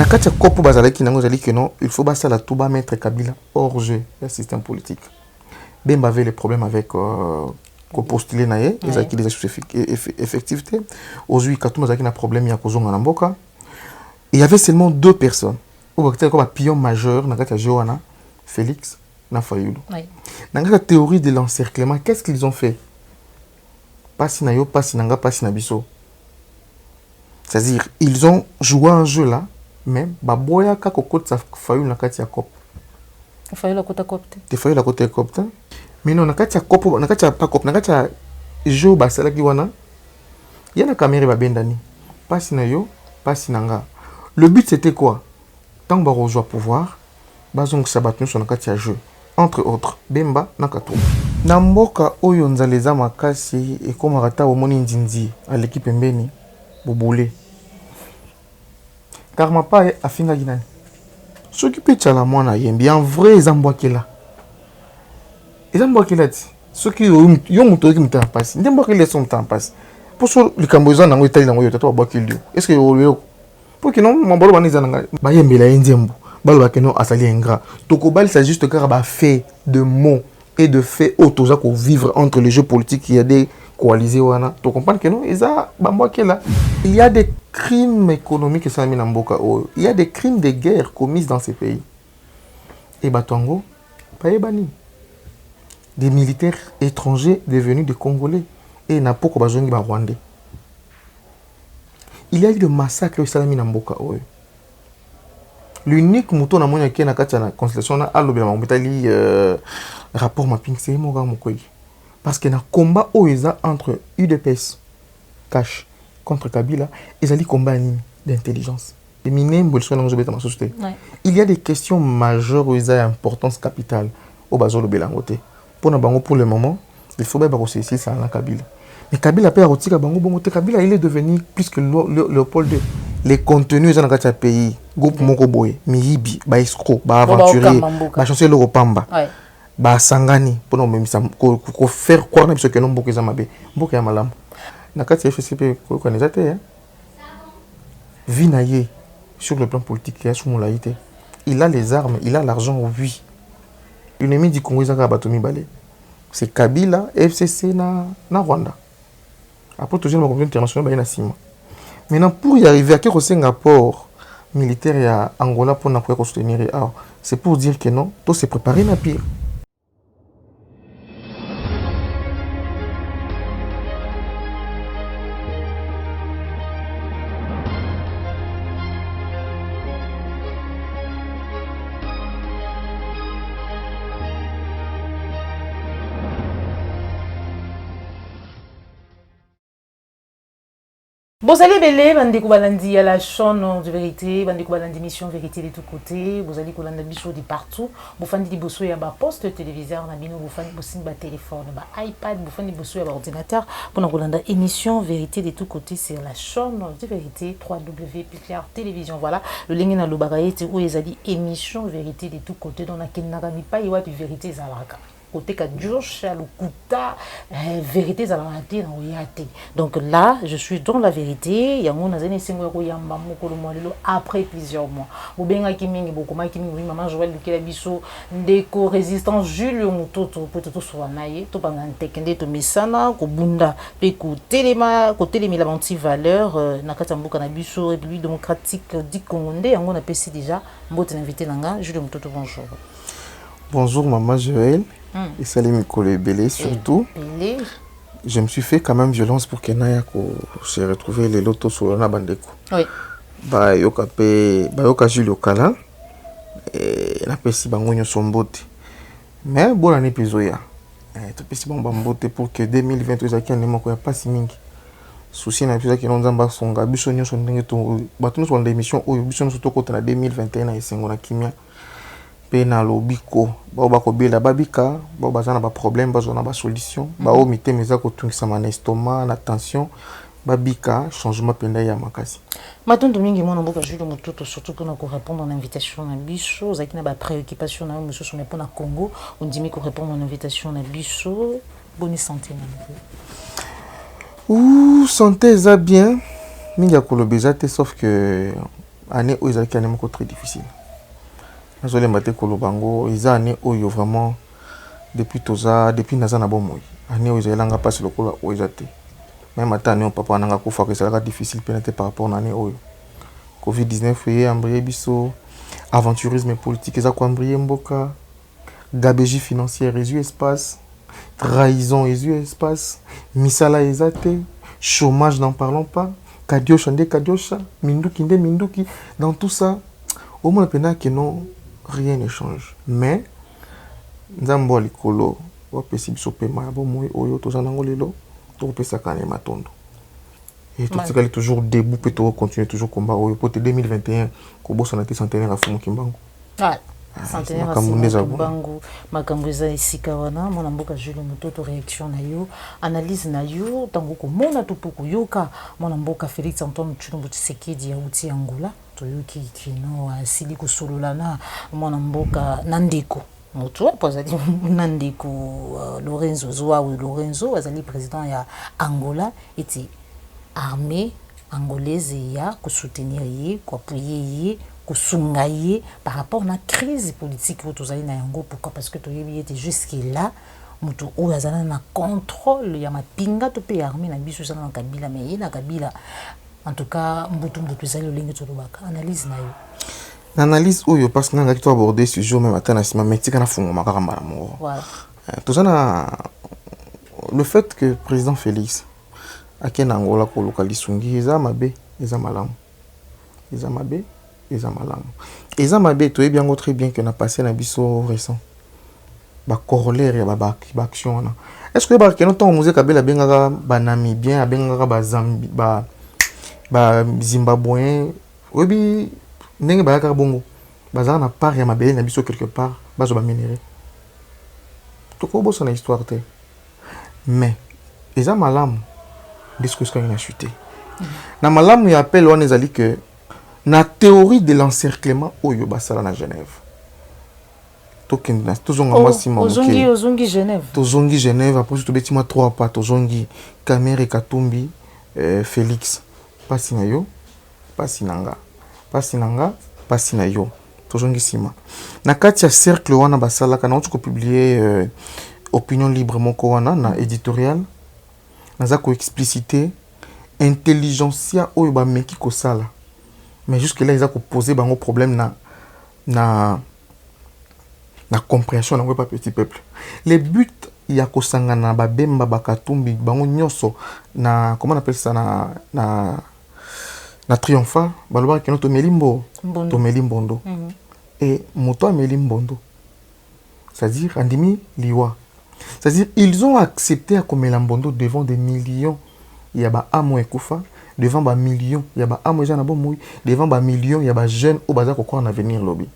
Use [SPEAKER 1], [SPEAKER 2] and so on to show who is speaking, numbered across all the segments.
[SPEAKER 1] Na kati ya kopo bazalaki nango zali que non, il faut basa la touba mettre Kabila hors jeu le système politique. Bemba avait les problèmes avec ko postuler naé, ils avaient des effectivité. Aujourd'hui Katumba zaki na problème ya kozonga na mboka. Il y avait seulement deux personnes. Ou comme un pion majeur na kati ya Joana, Félix na Fayulu. Dans la théorie de l'encerclement, qu'est-ce qu'ils ont fait? Passi na yo, passi nanga, passi na biso. C'est-à-dire, ils ont joué un jeu là, même, baboya ka kokot sa Fayulu na kati ya kop.
[SPEAKER 2] Fayulu la kota kopte.
[SPEAKER 1] Te Fayulu la kota kopte. Mais non, na kati ya kop, na kati ya pa kop, na kati ya jeu basala ki wana. Yana kamere ba bendani. Passi na yo, passi nanga. Le but c'était quoi? Tant que Barojo a pouvoir, bazong sabatnu sur na kati ya jeu. Entre autres, Bemba na Katumba. Na mboka oyo nzaleza makasi et comme rata omoni ndinzi à l'équipe mbeni bobule. Car ma pa afinga ginani. S'occuper tchala mwana yembi en vrai ezambwakela. Ezambwakela ti. Soki yo muto ki muta passe. Ndembwakela son temps passe. Pour so likambo za nango etali nango yo tata bwakeli yo. Est-ce que yo pour que non mambolo baniza nanga ba yembela yenzembo. Baloba que non asali ingrat. Tokobal c'est juste car ba fait de mots et de faits autour qu'on vivre entre les jeux politiques, il y a des coalisés wana. Tu comprends que non? Il y a des crimes économiques il y a des crimes de guerre commis dans ces pays. Et Batongo, Paebani. Des militaires étrangers devenus des Congolais. Et Napoko Bazongi Rwandais. Il y a eu des massacres au Salami Namboka. L'unique mouton na moya qui na kati na constellation na alobela mambetali rapport mapping c'est moga mokoyi parce que na combat oeza entre UDPS cash contre Kabila ezali combat d'intelligence de minembo le soin na société. Il y a des questions majeures oeza importance capitale au bazolo belangote pour na bango pour le moment il faut ba processer ça na Kabila mais Kabila peut rotika bango bongote Kabila il est devenu plus que Léopold II. Les contenus dans le pays, groupe Mokoboy, Mihibi, ba escroc, ba aventurier, ba chancelier Loropamba, ba sangani, pour nous même ça, qu'on faire quoi même ce que nous beaucoup zamabe, beaucoup ya malam. Na kati FCP ko connaissate hein. Vinaye sur le plan politique, il a sous laïté. Il a les armes, il a l'argent oui. L'ennemi du Congo zaka batomi balé. C'est Kabila, FCC na Rwanda. Après toujours la communauté internationale ba na sima. Maintenant, pour y arriver à quel rapport militaire à Angola pour pouvoir soutenir, c'est pour dire que non, tout s'est préparé à pire.
[SPEAKER 2] Vous allez belé, vous allez à la chaîne de vérité, vous allez mission vérité de tous côtés, vous allez colanda bichot de partout, vous faites des bossos à bas poste téléviseur, vous faites des téléphone, iPad, vous faites des bossos à ordinateur, pour colanda émission vérité de tous côtés sur la chaîne de vérité www.piclair télévision. Voilà, le lien dans le bagaille où ils ont dit émission vérité de tous côtés dans laquelle n'a pas y de vérité zalaka. Côté que Josh a le kuta vérité à la matin donc là je suis dans la vérité il y a mon azene sengwe yamba mokolo molelo après plusieurs mois ou benga kimingi beaucoup ma kimingi maman Joël Lukela biso ndeko résistance Julio Mutoto peut-être soit naie to banga tekende to misana ko bunda pe ko telema la anti valeur nakata mboka na biso République démocratique du Congo ndé yango na pesi déjà mbote invité nanga Julio Mutoto bonjour.
[SPEAKER 1] Bonjour maman Joël. Et Salim Mikole Belé surtout. Je me suis fait quand même violence pour que Naya se retrouve les lotos sur la bandeko. Oui. Bah yoka Julio Kala et la pesi bangonyo sombote. Mais bon année pizoya. Tu pesi bambote pour que 2020 ezaki année moko ya pasi mingi. Souci na pizoya ki nzamba songa biso nyonso ndenge to batu so l'émission oyo biso nyonso to kota na 2021 na esengo na kimia. Na lobiko ba ko bela babika ba bazana ba problème bazona ba solution ba o mité meza ko tungisa na estomac na tension babika changement penda ya makasi
[SPEAKER 2] Matondo mingi mona mboka Julio Mutoto surtout pour nous répondre à l'invitation na biso zaki na ba préoccupation na monsieur sur pour na Congo on dit ko répondre à l'invitation na biso bonne santé na
[SPEAKER 1] santé za bien mingi ko lobeza te sauf que année où ils avaient année très difficile. Nous allons battre Kolobango, ils ont année où vraiment depuis Toza, depuis Nazana Bomoy, année où ils avaient passé le coup où ils étaient. Même à année où papa n'a pas fait que ça difficile par rapport à l'année où Covid-19 est embrayé biso, aventurisme politique ils ont embrayé mboka, gabégie financière ils ont espace, trahison ils ont espace, misala ils ont chômage n'en parlons pas. Kadiosha nde Kadiosha, Minduki nde Minduki, dans tout ça, au moins que non, rien ne change. Mais, Nzambo Likolo, wapesi biso pema, moi, oyo, tozanango lelo, topesa kane matondo. Et tout ça, toujours debout, peut continuer toujours combat, oyo, pour 2021, kobo sonati centenaire à Fumu Kimbango.
[SPEAKER 2] Ouais. Centenaire à Fumu Kimbango, makambo eza esika wana, mona mboka Jules Mutoto réaction na yo, analyse na yo, tango ko mona to poko yoka, mona mboka Félix Antoine Tshilombo Tshisekedi ya uti Angola, to yoki kino asili ko sololana, mona mboka Nandeko. Moto pozali Nandeko Lorenzo Zoa ou Lorenzo azali président ya Angola eti armée angolaise ya ko soutenir ye, ko appuyer ye, ko sunga ye par rapport à la crise politique que tozali na yango. Pourquoi? Parce que toyebi était jusque là moto o azana na contrôle ya mapinga to pe armée na biso sana na Kabila, mais ye na Kabila en tout cas mbutu ezali lolenge tolobaka analyse na yo.
[SPEAKER 1] L'analyse où parce que nous avons abordé ce jour même matin, mais tu as fait
[SPEAKER 2] voilà.
[SPEAKER 1] Tout ça, le fait que le président Félix a été en Angola pour localiser, il a mabé, il a malam, il a mabé, il a malam. Il a mabé, tu es bien très bien que nous passé un biseau récent. Ba corollaire ya ba action. Est-ce que ba kenon ton musée Kabila benga ba Namibien, benga ba Zambie, ba Zimbabwéen, obi ndenge bayaka bongo bazala na part ya mabele na biso quelque part bazo ba minéré toko boso na histoire te mais eza malamu discussion ina chuté na malamu ya appel wana ezali que na théorie de l'encerclement oyo basala na Genève tokenda tozonga mwasi mamuke
[SPEAKER 2] ozongi Genève
[SPEAKER 1] tozongi Genève après to betima 3 pas tozongi Kamere Katumbi Félix pasi na yo pasi nanga pasi nanga pasi na yo tozongi sima na kati ya cercle wana basalaka na otiko publier opinion libre moko wana na éditorial naza ko expliciter intelligentsia oyo ba meki ko sala mais jusque là ils a ko poser bango problème na compréhension na pas petit peuple les buts ya ko sangana ba bemba bakatumbi bango nyoso na comment on appelle ça na triomphal baloba que notre melimbo to melimbondo et moto melimbondo c'est-à-dire andimi liwa c'est-à-dire ils ont accepté à comme melimbondo devant des millions il y a ba amo ekufa devant ba millions il y a ba amo jana bomoi devant ba millions il y a ba jeunes au bazar ko en avenir lobby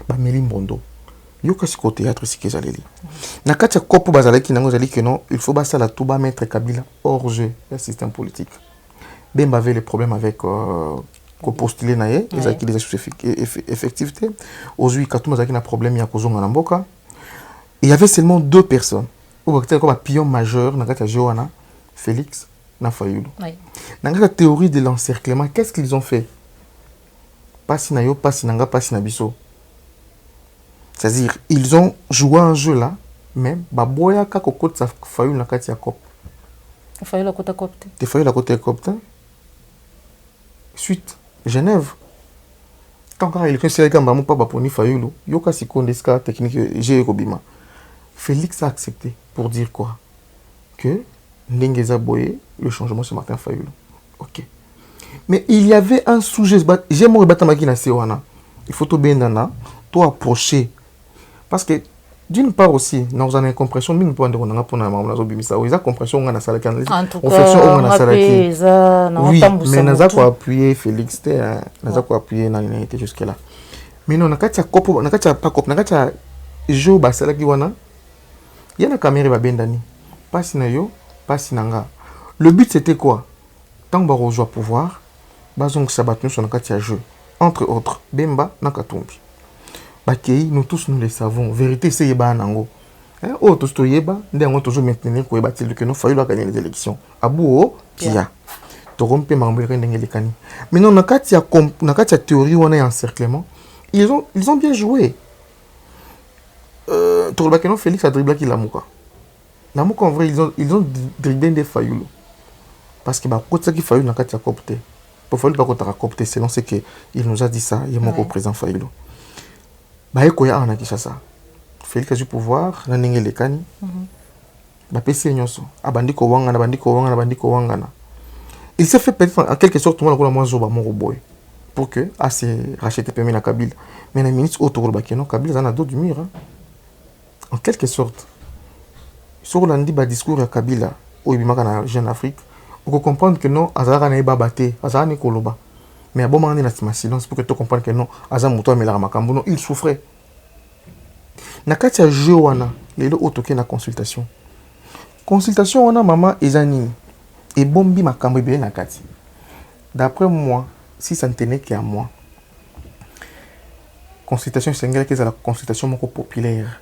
[SPEAKER 1] ba melimbondo yoka siko théâtre sike zaleli na kati ya kopo bazalaki nango zali que non il faut basa la tout ba mettre Kabila hors jeu le système politique. Bemba avait les problèmes avec qu'on postulait naé, ils avaient des effectivité. Aujourd'hui, quand on a un problème, il y a Kozonga Namboka. Il y avait seulement 2 personnes. Ou comme un pion majeur, dans la Johanna, Félix, Nafayoulou. Dans la théorie de l'encerclement, qu'est-ce qu'ils ont fait? Pas sinayo, pas sinanga, pas sinabiso. C'est-à-dire, ils ont joué un jeu là, mais baboya ka kokot sa Fayoulou na kati ya kop.
[SPEAKER 2] Fayoulou la kota kopte.
[SPEAKER 1] Te Fayoulou la kota kopte. Suite, Genève. Quand il y a un peu de Fayoulou, il y a une technique j'ai Robima. Félix a accepté pour dire quoi? Que Ndengeza Boye, le changement c'est Martin Fayoulou. Ok. Mais il y avait un sujet. J'ai mon batamaki na Sewana. Il faut tout bien nana, toi approcher. Parce que d'une part aussi, nous avons une compréhension, mais nous pouvons dire qu'on a une compréhension, on a ça qui oui, mais nous avons appuyé Félix, nous avons appuyé Nalinité jusque-là. Mais non, nous avons pas Jo Basalaki Wana, il y a une caméra Bendani, pas Sinayo, pas Sinanga. Le but c'était quoi? Tant que nous avons pouvoir, nous avons sur le jeu. Entre autres, Bemba Nakatumbi. Bakei, nous tous nous le savons. Vérité, c'est Yeba Nango. Oh, tous Yeba, nous toujours maintenir que nous faillions gagner les élections. Abou, Tia. torompe mambere ndengelekani. Maintenant na kati ya théorie on est encerclement. Ils ont bien joué. Torobakeno Félix a dribblé qui Lamuka. Lamuka en vrai ils ont dribblé des Fayulu. Parce que côté qui Fayulu na kati ya copte. Pour Fayulu pas côté copte selon ce que il nous a dit ça, il y a mon président Fayulu. Ba ekoya ana Kinshasa. Félix a du pouvoir na ndengelekani. Ba pesi nyonso. Abandi ko wangana. Il s'est fait peut-être en quelque sorte tout le monde a moins zoba mon boy pour que assez racheter permis na Kabila. Mais les ministres autour de Bakeno Kabila en a dos du mur. Hein. En quelque sorte. Sur l'andi ba discours à Kabila au ibimaka na Jeune Afrique, on peut comprendre que non azara na ba baté, azara ni koloba. Mais bon man na silence pour que tu comprennes que non azara muto amela makambo non, il souffrait. Na kati ya jeu wana, lelo otoke na consultation. Consultation wana maman ezani. Et bombi makambo bien na kati. D'après moi, si ça ne tenait qu'à moi, consultation singela que c'est la consultation moko populaire.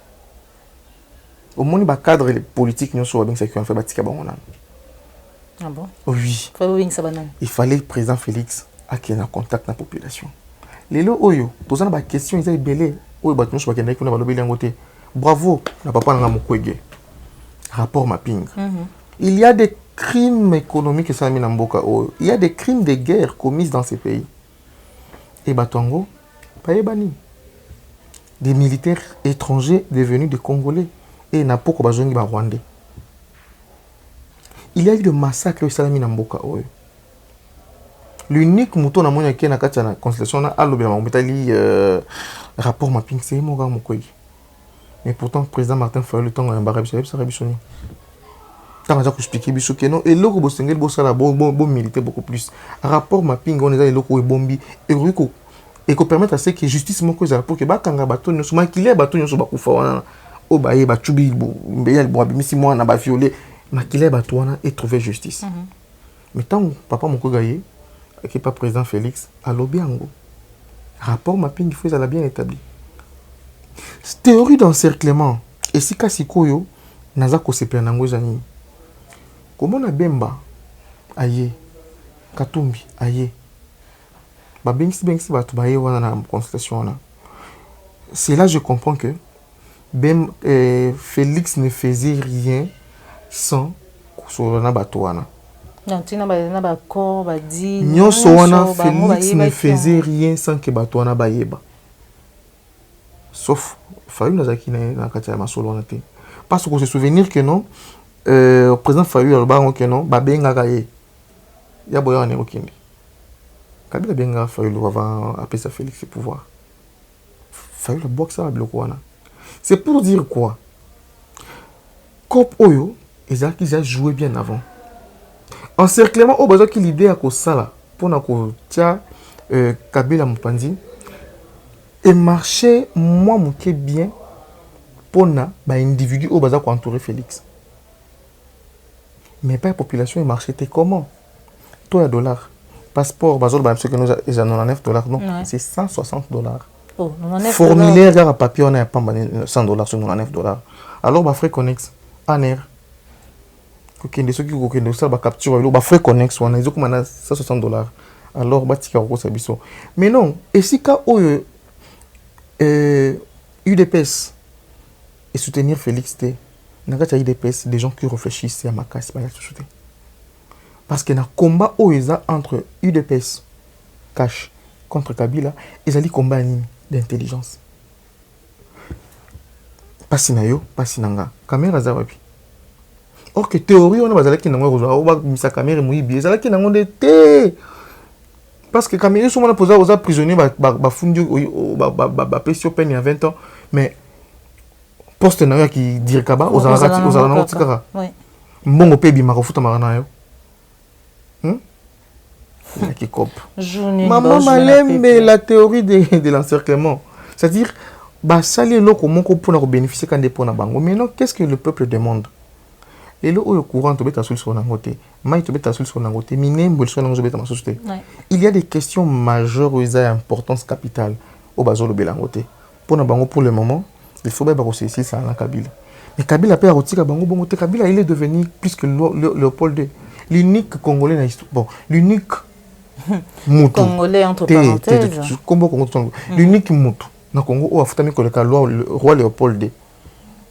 [SPEAKER 1] Au moins ba cadre politique nous soit bien ça qui on fait batika banana.
[SPEAKER 2] Ah bon?
[SPEAKER 1] Oui. Il fallait le président Félix à qui en contact la population. Lelo oyo, posant ba question ils a belé, oyo ba tunso ba kenda ko na ba lobeli ngote. Bravo, na papa na mokwege. Rapport mapping. Il y a des crimes économiques et il y a des crimes de guerre commis dans ces pays. Et Batongo, Paebani. Des militaires étrangers devenus des Congolais. Et Napoko Bazongi Rwandais. Il y a eu des massacres au Salami Namboka. L'unique mouton qui a été dans la constellation a le rapport mapping, c'est Moga Mokoyi. Mais pourtant, le président Martin Fayulu, le temps a embarqué, ça a été quand on a expliqué que non et l'autre bosengel bosala bon militer beaucoup plus rapport mapping on est là l'autre et bombi et qu'on permettre à ce que justice moko za pour que ba kanga bato nyoso makile bato nyoso ba kufa wana o ba ye ba chubi mbeyal bo abimisi moi na ba violer makile bato wana et trouver justice mais tant papa moko gaye qui pas président Félix a lobby ango rapport mapping il faut ça la bien établi théorie d'encerclement et si kasikoyo naza ko sepela nango zani. Comment on a Bemba aye Katumbi aye ba bengsi batu baye wana na consultation là. C'est là je comprends que Félix ne faisait rien sans sur na batu wana.
[SPEAKER 2] Non, tu n'as pas corps ba dit
[SPEAKER 1] nyonso wana Félix ne faisait rien sans que batu wana bayeba. Sauf Fayulu nazaki na kati ya masolo wana te. Parce qu'on se souvenir que non président Fayulu alba que non ba benga kaye ya boya ne okindi Kabila benga Fayulu avant appeler ça Félix le pouvoir Fayulu boxe ça bloqué wana c'est pour dire quoi Cop oyo ils a joué bien avant encerclement au besoin qu'il l'idée à ko sala pour na ko tia Kabila Mupandi et marché moi muké bien pour na ba individu au besoin ko entourer Félix. Mais pas la population et marché comment? Toi, $. Passeport, ce que nous avons $, non, ouais. C'est $160. Oh, formulaire, à papier, on a pas $100 sur $99. Alors, bah, frais connex, ANR. Ceux qui ont ça, bah, capture, bah, frais connex, on a $160. Alors, bah, tika ko sabiso. Mais non, et si ka UDPS et soutenir Félix T. Il y a des gens qui réfléchissent à ma casse. Parce qu'il y a un combat entre UDPS, Cash, contre Kabila, et il y a un combat d'intelligence. Pas sinayo, pas sinanga. Caméra zawapi. Or que théorie, on a dit que sa caméra est mouillée. Il y a des parce que caméra, souvent, on a posé aux prisonniers, il y a 20 ans, mais poste na yo qui dire kaba aux alana tikara mbongo pe bi makofuta marana yo qui cop maman malembe la théorie de l'encerclement c'est-à-dire ba sali loko moko pour na bénéficier quand dépôt na bango mais non qu'est-ce que le peuple demande et le au courant to beta sur na ngote mai to beta sur na ngote minembo sur na ngote beta société il y a des questions majeures et d'importance capitale au bazolo belangote pour na bango pour le moment. Il faut bien que c'est ça dans Kabila. Mais Kabila a Kabila il est devenu plus que Léopold II. l'unique Congolais na histoire. Bon, l'unique Moutou.
[SPEAKER 2] Congolais entre parenthèses.
[SPEAKER 1] L'unique Moutou. Na Congo, où a fait le roi Léopold II.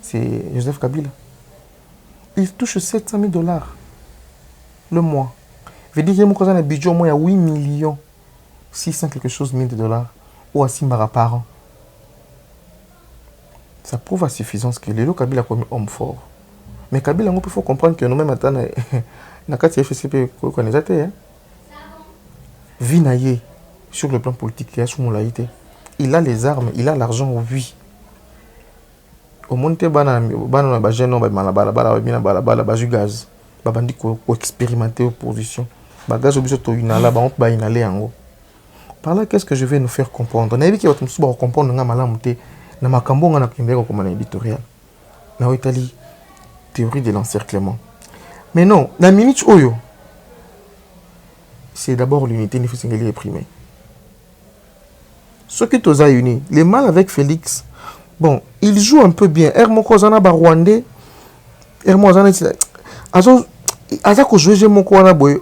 [SPEAKER 1] C'est Joseph Kabila. Il touche 700 000 $ le mois. Je veux dire que j'ai un budget au moins à 8 millions 600 quelque chose mille $. Ou à Simbara par an. Ça prouve à suffisance que Lélo Kabila comme homme fort. Mais Kabila, il faut comprendre que nous-mêmes, na kati FCP, Vinaye, sur le plan politique, il a les armes, il a l'argent, oui. Au monde, il y a des gens qui gaz. Babandi ko expérimenter opposition. Bagage obiso to inala ba on ba inale yango. Par là, qu'est-ce que je vais nous faire comprendre? On a vu qu'il y a des gens qui comprendre nga malamu te na makambo nga na kimbeko comme un éditorial. Na Italie théorie de l'encerclement. Mais non, la minute oyo c'est d'abord l'unité ni fusingeli éprimé. Ce qui toza uni, les mal avec Félix. Bon, il joue un peu bien. Hermoko zana ba Rwandais. Hermoko zana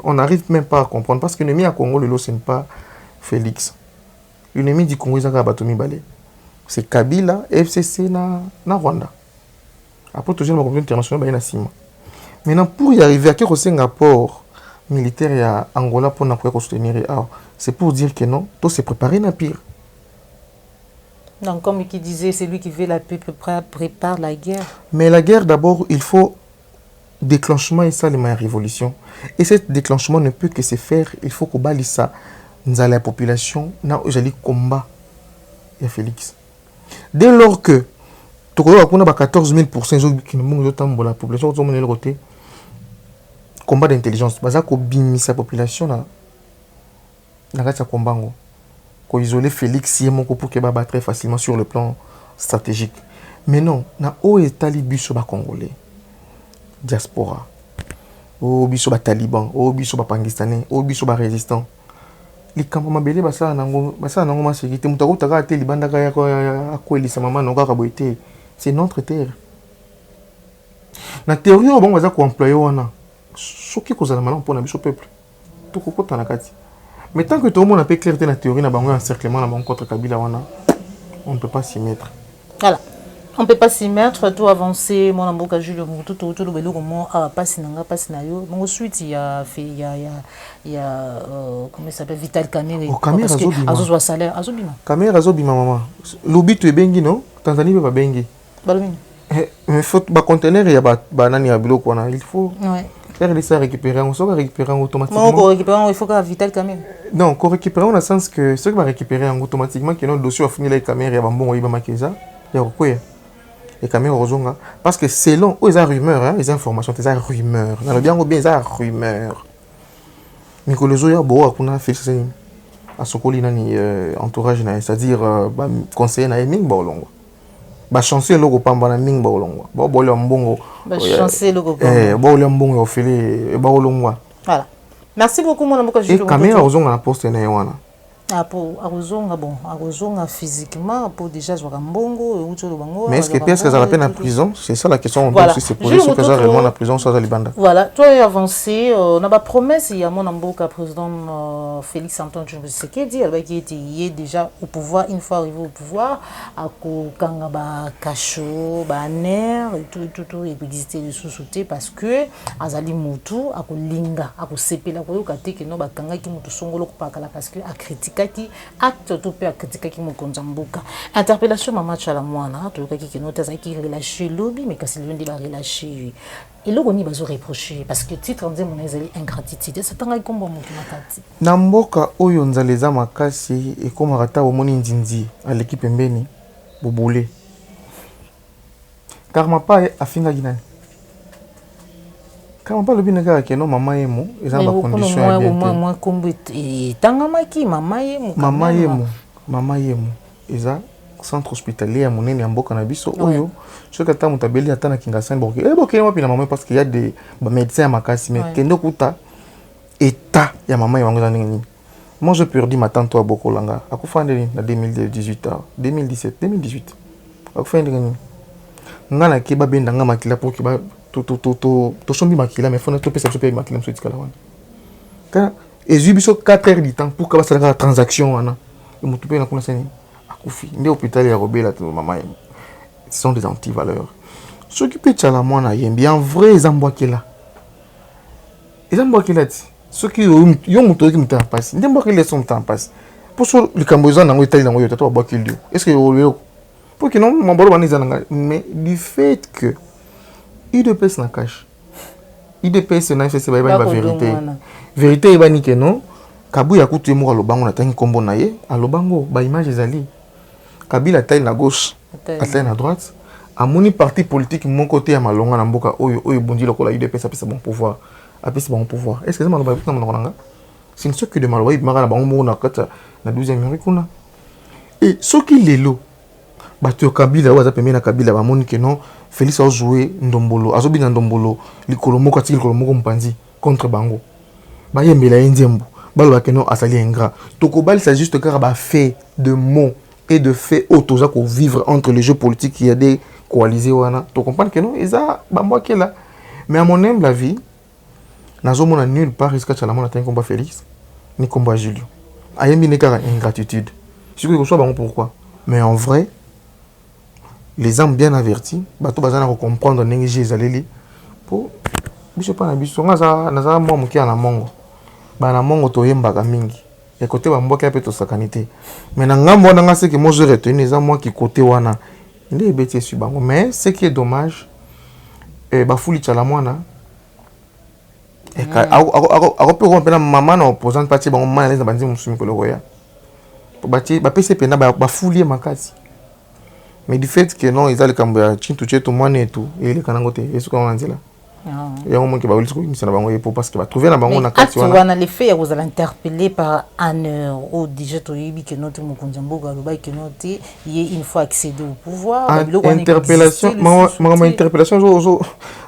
[SPEAKER 1] on n'arrive même pas à comprendre parce que l'ennemi à Congo, ce n'est pas Félix. L'ennemi du Congo, c'est Kabila, FCC, na Rwanda. Après, toujours la communauté internationale, il y a maintenant, pour y arriver, à quel Singapour militaire et à Angola pour soutenir, c'est pour dire que non, tout s'est préparé à pire.
[SPEAKER 2] Donc, comme il disait, c'est lui qui veut la paix, prépare la guerre. Mais
[SPEAKER 1] la guerre, d'abord, il faut déclenchement et ça, la révolution. Et ce déclenchement ne peut que se faire. Il faut qu'on balise ça. Nous allons la population, nous allons combat. Il y a Félix. Dès lors que tu as 14 000% qui nous ont la population, nous avons le combat d'intelligence. Nous avons bimé sa population. Nous avons combat. Nous avons isolé Félix pour qu'il battre très facilement sur le plan stratégique. Mais non, nous avons étalé le Congolais. Diaspora, au biso ba taliban, au biso ba pakistanais, au biso ba résistant. Les campements belé basa nango ma sécurité mutako taka te libanda ka ya ko elisa mama no ka boité. C'est notre terre. Na théorie on va ko employer wana. Soki ko zala malon pour na biso peuple. Tout ko kota na kati. Mais tant que tout le monde a pas clarté na théorie na bango encerclement na bango contre Kabila wana, on ne peut pas s'y mettre.
[SPEAKER 2] Voilà. On ne peut pas s'y mettre, tout avancer, mon amour, tout le bélo, comment passer n'a scenario. Mon suite, il y a comment ça s'appelle Vital Kamere.
[SPEAKER 1] Kamere
[SPEAKER 2] Azobima. Salaire, Azobima.
[SPEAKER 1] Kamere Azobima maman. L'obi tu es bengi non? Tanzanie va bengi.
[SPEAKER 2] Balmi.
[SPEAKER 1] Mais faut ba conteneur il y a ba nani abilo kona. Il faut faire les ça récupérer, on va récupérer automatiquement.
[SPEAKER 2] Pour récupérer, il faut que Vital Kamere.
[SPEAKER 1] Non, qu'on récupérer dans le sens que ceux qui va récupérer automatiquement que notre dossier va finir les caméras, il y a bon il va maquiller il y a quoi? Les caméras Rozonga parce que selon eux les rumeurs hein, les informations c'est rumeurs dans le bien ou bien ça rumeurs mais que les autres bon on a fait ça à Sokoli nani entourage c'est-à-dire conseiller na ming bolongo ba chanceux logo pamba na ming bolongo ba bolo mbongo
[SPEAKER 2] ba chanceux logo pamba
[SPEAKER 1] bolo mbongo ofele ba olongo
[SPEAKER 2] voilà merci beaucoup mon amour
[SPEAKER 1] et caméra Rozonga na poste na wana.
[SPEAKER 2] Pour arrosonga physiquement pour déjà jouer un bongo
[SPEAKER 1] mais est-ce que est-ce que ça la peine en prison c'est ça la question on doit aussi se poser ce que ça réellement en prison ça libanda
[SPEAKER 2] voilà toi avancé on a pas promesse il y a mon amboka président Félix Antoine Tshisekedi qui était déjà au pouvoir une fois arrivé au pouvoir à kanga ba kacho ba ner et tout et exister de sous-souté parce que azali mutu à linga à sepela ko yoka te que no ba kanga ki mutu songolo ko pakala parce que a critique qui acte tout peut critiquer qui mokonza mboka interpellation mama chala mwana to kaki ki nota za ki relâcher lobby mais kasi lundi ba relâcher et là on y bazo reprocher parce que titre on dit mon ezali ingratitude ça tanga kombo moto makati
[SPEAKER 1] na mboka oyo nzaleza makasi et comme rata au moni ndindi à l'équipe mbeni bobule car ma pa afinga ginani quand on parle bien de que non maman yemo ils ont pas condition à bien
[SPEAKER 2] moi comme tanga maki maman yemo ils ont centre hospitalier à monene mboka na biso oyo ce que ta mutabeli atana kingasani boke boke moi pina maman parce qu'il y a des médecins à makasi mais kendo kuta état ya maman yango za nini moi j'ai perdu ma tante à Bokolanga akufa ndeni na 2018 2017 2018 akufa ndeni ngana ke ba benda ngama kila pour que
[SPEAKER 1] sombi makila mais faut na to pesa so pe makila so tikala wana kana ezubiso 4 heures du temps pour que ça la transaction wana et mutu pe na kuna seni akufi nde hôpital ya robela to mama ce sont des anti-valeurs s'occuper de la mwana yembi en vrai ezambwakela ti soki yo mutu ki muta passe ndembo ki leçon muta passe pour so likambo za nango etali nango yo tato abwakeli est-ce que yo pour que non mambolo baniza nanga mais du fait que IDPS na cache IDPS na fait c'est ba vérité vérité ebani que non kabu ya kutu mo alobango na tangi kombo na ye alobango ba image ezali Kabila taille na gauche taille na droite amoni parti politique mon côté ya malonga na mboka oyo bondi lokola IDPS apesa bon pouvoir est-ce que ça m'a pas na monanga c'est ce que de malwa ibimaka na bango mo na kata na 12e kuna et soki lelo bato Kabila waza pembe na Kabila ba moni que non Félix a joué ndombolo azobina ndombolo likolo moko atiki likolo moko mpanzi contre bango ba yembela nzembo baloba que non asali ingrat tokobali ça juste car ba fait de mots et de faits autoza ko vivre entre les jeux politiques qui y a des coalisés wana to comprendre que non eza bambo kela mais à mon humble avis nazomona nulle part jusqu'à chalamona tan combat Félix ni combat Julio ayembi ne car ingratitude je sais que soit bon pourquoi mais en vrai les hommes bien avertis bato bazana ko comprendre ndenge ezaleli pour biso pa na biso naza mo mukia na mongo ba na mongo to yembaka mingi et côté ba mboka pe to sakanité mais na ngambo na ngase que moi je retenu ça moi qui côté wana ndé beti su bango mais ce qui est dommage ba fuli chala mwana et ako pe ko pena maman na opposant parti bango mwana les bandi musumi ko loya bati ba pese pena ba fuli makasi mais du fait que non ils allaient camber chintu chetu mwana etu et les kanangote esu ko nzela il y a un moment qui va vous dire que bango pour parce que va trouver na bango na kati
[SPEAKER 2] wana les faits vous allez interpeller par un au déjà to yibi que notre mukunzambo galoba que notre y une fois accédé au pouvoir
[SPEAKER 1] interpellation ma interpellation zo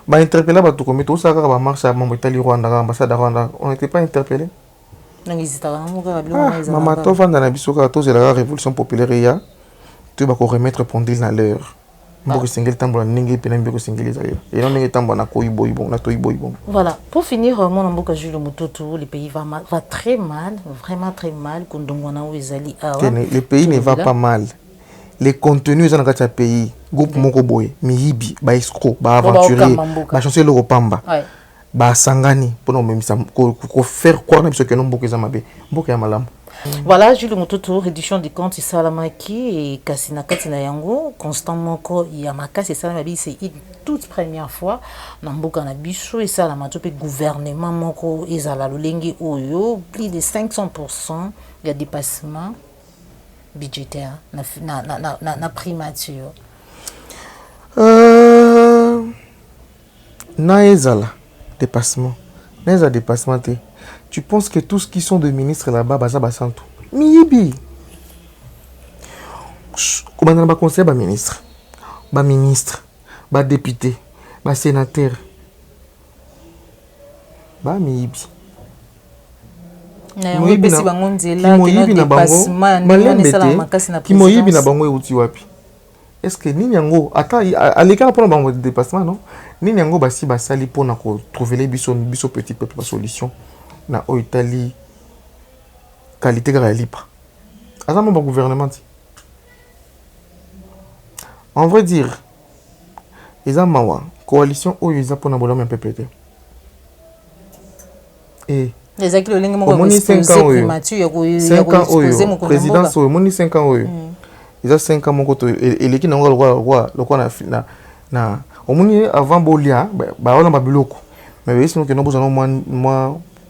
[SPEAKER 1] ba interpeller ba to comme tout ça ba marche à mambo Italie Rwanda ambassade Rwanda on n'était pas interpellé maman to vanda na biso ka to la révolution populaire ya tu vas remettre pendule dans l'heure.
[SPEAKER 2] Voilà, pour finir, mon amboka Jules Mututu, le pays va très mal, vraiment très mal.
[SPEAKER 1] Le pays ne va pas mal. Les contenus dans le pays, groupe Mokoboy, Mihibi, ba escroc, ba aventurier, ba chancelier Lopamba, ba sangani, pour nous faire quoi même ce que nous mboka zamabe, mboka malam.
[SPEAKER 2] Voilà, Jules Mututu, réduction des comptes, c'est Salamaki et Kassina Katina Yango, constamment, Yamaka, c'est Salamabi, c'est une toute première fois, Namboka Nabicho et Salamatope, gouvernement, Moko, Ezala Lulengi Oyo, plus de 500%, il y a dépassement budgétaire, na primature.
[SPEAKER 1] Na Ezala, dépassement. Na Ezala, dépassement, tu penses que tous qui sont des ministres là-bas, baza basantou. Miyibi. Comment on va conseiller ba ministre, ba député, ba sénateur. Ba miyibi.
[SPEAKER 2] Moyibi na bango nzela que no dépassement ni sala makasi na présidence.
[SPEAKER 1] Moyibi na bango euti wapi? Est-ce que nini yango ata à l'écart pour bango dépassement non? Nini yango basi basali pour na ko trouver les biso petit peuple la solution. Na Italie qualité car elle pas azam bon gouvernement en vrai dire ezamawa coalition oyo eza pona bolama PPT et
[SPEAKER 2] les actes le lingue mo exposer primature ya ko exposer
[SPEAKER 1] présidence oyo moni 5 ans oyo ils a 5 ans moko to eleki na ngwa na omoni avant bolia ba ona babiloko mais sinon que no bozana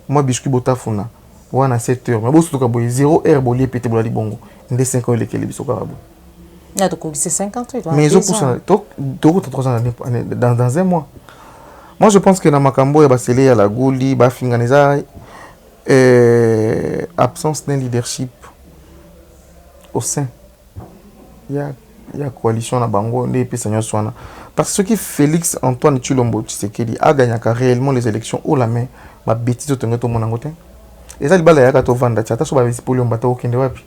[SPEAKER 1] moi biscuit botafuna wana 7 heures mais bosu to ka boy 0 heure bolier pété bolali bongo ndé 5 ans lekeli biso ka bo
[SPEAKER 2] na to ko c'est 50 ans
[SPEAKER 1] mais ils ont pour 3 ans dans un mois. Moi je pense que na makambo ya basele ya la goli ba finganiza absence d'un leadership au sein il y a coalition na bango ndé pesa nyonso wana parce que Félix Antoine Tshilombo Tshisekedi a gagné réellement les élections au la main ma bêtise au to mon angote et ça libala ya ka to vanda tata so ba polio mbata okende wapi.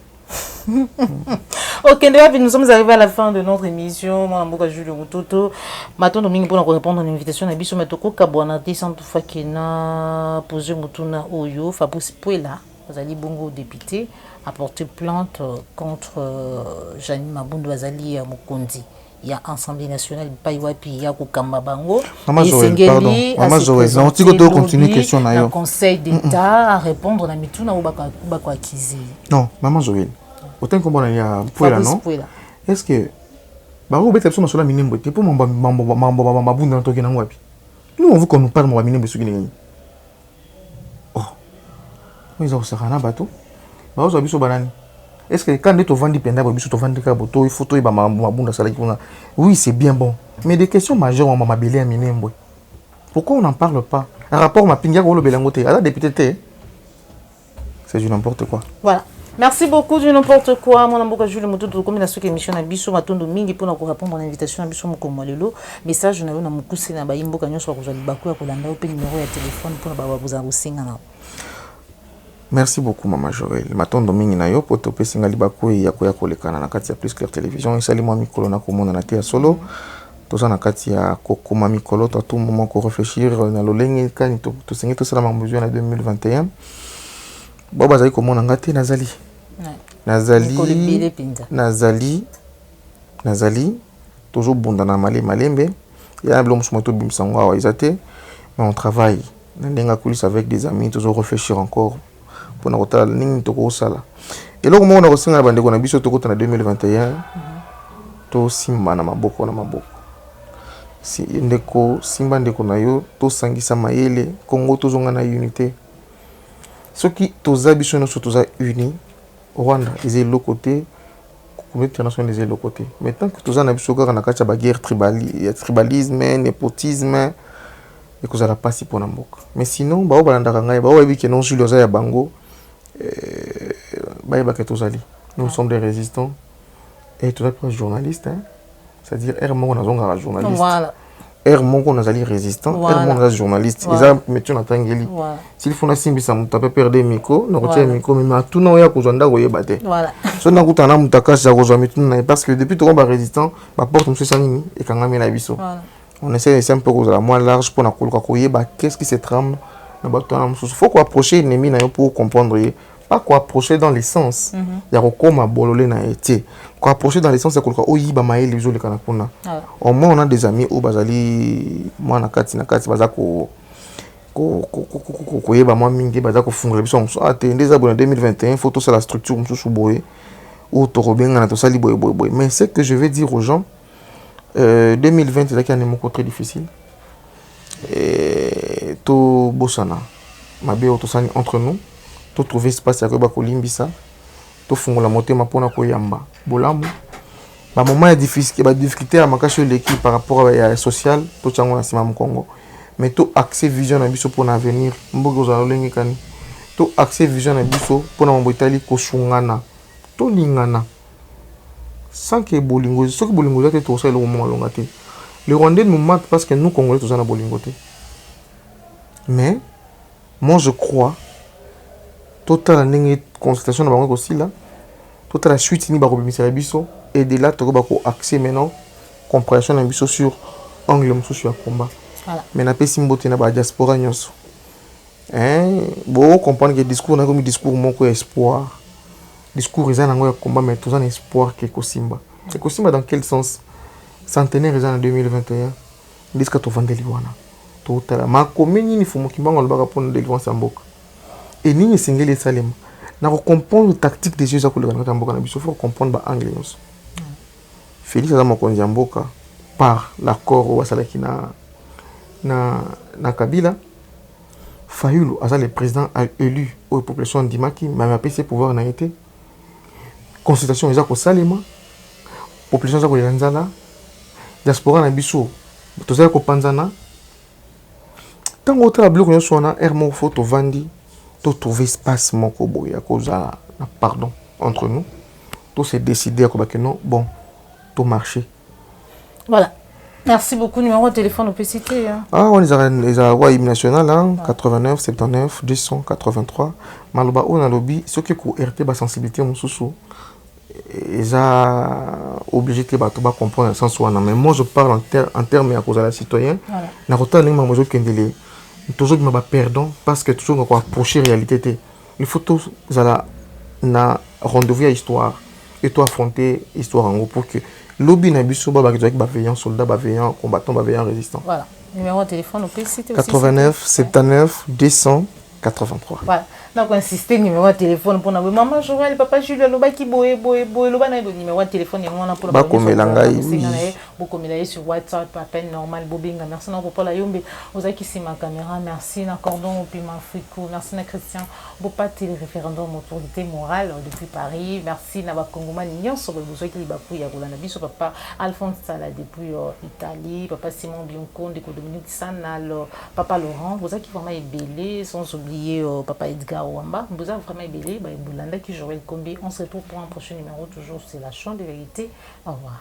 [SPEAKER 2] Ok, nous sommes arrivés à la fin de notre émission. Moi, Mboka Jules Mutoto. Maintenant, Domingue pour répondre à l'invitation. Nabiso Matoko Kabouanati sans toutefois qu'il n'a posé Mutuna Oyo. Fabrice Pouela, Azali Bongo député, a porté plainte contre Janine Mabundu Azali Mukondi. Il y a Assemblée nationale, il y a Koukamba Bango.
[SPEAKER 1] Maman Joël, pardon. Maman Joël, non, tu peux continuer question na yo.
[SPEAKER 2] Le Conseil d'État à répondre à Mituna ou Bako Akizi.
[SPEAKER 1] Non, Maman Joël. Autant que bon, il y a Pouela, non? Est-ce que Baro bête absolument sur la minimum pour Mabundu dans Toki Nangwapi? Nous, on veut qu'on nous parle de minimum sur Guinée. Oh, mais ils ont ça un bateau. Baro ça biso banani. Est-ce que quand tu vends des pendants, tu vends des cabotos, il faut que tu aies oui, c'est bien bon. Mais des questions majeures, on m'a belé à minimum. Pourquoi on n'en parle pas? Un rapport m'a pingé pour le Belangote. À la députée, c'est du n'importe quoi.
[SPEAKER 2] Voilà. Merci beaucoup du n'importe quoi. Mon amour, Jules Mutoto, comme la seule émission à Bissou, Matondo Mingi, pour nous répondre à l'invitation à Bissou Mokomolelo. Message, je n'ai pas moukousé na baimbo kanyo soit vous allez bakou à Kolanda, au numéro de téléphone pour vous avoir
[SPEAKER 1] Merci beaucoup, Maman Joël. Matondo Mingi na yo, pour te passer ngali bakou et yakoya kolekana na kati ya Plus Clair Télévision. Et salut moi Mikolo na komona na tia solo. Tout ça na kati ya kokoma Mikolo, tout tout moment qu'on réfléchir na lolenge kan tout singi tout ça la mesure en 2021. Boba zali komona ngati nazali. Nazali toujours bondana malembe. Il y a un blom sur moto bimsangwa wa izate, mais on travaille. N'enga coulisses avec des amis, toujours réfléchir encore pour na kotala ning toko sala. Et là comment on a reçu na bande kona biso toko na 2021. To simba na maboko. Si ndeko simba ndeko na yo to sangisa mayele Congo tozonga na unité. Ce qui toza biso no toza unis Rwanda ils est l'autre côté, communauté internationale ils est l'autre côté. Maintenant que toza na biso ka na kacha ba guerre tribalisme, népotisme et que ça la passer pour namboka. Mais sinon ba obalanda ngai ba oyebi que non Julio za ya bango ba yeba que tozali. Nous sommes des résistants et tu pas journaliste hein. C'est-à-dire on a zonga journaliste. Voilà. On a résistant, on a journaliste. Ils ont mis en tangeli. S'il faut simbi ça muta pas perdre micro, no retire micro mais tout non ya kozanda ko yebate. Voilà. So na kutana mutaka za kozami parce que depuis tout on va résistant, ba porte monsieur sanimi et quand ngami na biso. On essaie de un peu la moins large pour na koluka ko yeba qu'est-ce qui se trame na bato na mususu. Faut qu'on approcher l'ennemi na yo pour comprendre. Pas quoi approcher dans l'essence. Il y a encore bololé na été. Quoi approcher dans l'essence, c'est quoi oh yiba maël les kana kuna. Au moins on a des amis au bazali moi na kati bazako ko yeba moi mingi bazako fungula biso on a des abonnés en 2021 photo sur la structure mususu boye ou to robenga na to sali boye. Mais ce que je vais dire aux gens 2020 c'est là qu'il y a un moment très difficile. Et to bosana mabe to sani entre nous. To trouver espace ya ko limbisa to fungola motema pona ko yamba bolamu ba moment ya difficulté à makacho l'équipe par rapport à social to chango na sima mu Congo mais to accès vision na biso pona avenir mbogo za lolenge kani to accès vision na biso pona mambo Italie ko shungana to lingana sans que bolingo ce que bolingo za te to ça le moment longa te les Rwandais nous matent parce que nous Congolais tous na bolingo te mais moi je crois total ndenge consultation na bango aussi là total la suite ni ba ko bimisa biso et de là to ba ko accès maintenant compréhension na biso sur angle mususu ya combat mais na pesi mbote na ba diaspora nyonso bon comprendre que discours na comme discours moko espoir discours eza nango ya combat mais tout ça espoir que kosimba c'est kosimba dans quel sens centenaire eza en 2021 disque to vandeli wana total ma commune ni fumo kimbango le ba pour délivrance mboka. Et ni singeli salem na comprendre tactique des jeux à kouleka na mboka na biso faut comprendre ba anglais nyonso. Félix aza mokonzi ya mboka par l'accord au asalaki na Kabila. Fayulu aza le président élu aux populations ndimaki mais a PC pouvoir na été consultation eza ko salema population za ko yanzala diaspora na biso tozala ko panzana tango ta bloc nyonso na hermo photo vandi to trouver espace moko boya koza na pardon entre nous to se décider que non bon to marcher
[SPEAKER 2] voilà. Merci beaucoup. Numéro de téléphone, on peut citer. Hein.
[SPEAKER 1] Ah, on les a hymne national, hein, 89 79 283. Maloba, on a lobby. Ce qui est RT, la sensibilité, mon sous obligé que bato ba comprendre le sens wana, mais moi je parle en termes à cause de la citoyen na kota linga mozo kendele toujours que ma perdant parce que toujours encore approcher réalité té il faut tous zala na rendez-vous à histoire et toi affronter histoire en gros pour que lobby na biso ba avec ba veillant soldat ba veillant combattant ba veillant résistant.
[SPEAKER 2] Voilà, numéro de téléphone on peut citer aussi
[SPEAKER 1] 89 79 283.
[SPEAKER 2] Voilà. Donc, insister numéro de téléphone pour nous. Maman Joël, papa Julien, le qui boye, le numéro de téléphone, il y a pour la sur WhatsApp, à peine normal, bobinga. Merci pour Paul Ayombe. Vous avez qui ma caméra, merci, na cordon, puis ma frico, merci, na Christian. Vous pas le référendum autorité morale depuis Paris. Merci, na Bakongoma, Nyon, sur le besoin qui va pour Yagolana Biso, papa Alphonse Sala depuis Italie, papa Simon Biancon, de Dominique Sanal, papa Laurent. Vous avez qui vraiment ébélé, sans oublier papa Edgar Ouamba. Vous avez vraiment ébélé, Boulanda qui Joël Kombi. On se retrouve pour un prochain numéro, toujours c'est la chambre de vérité. Au revoir.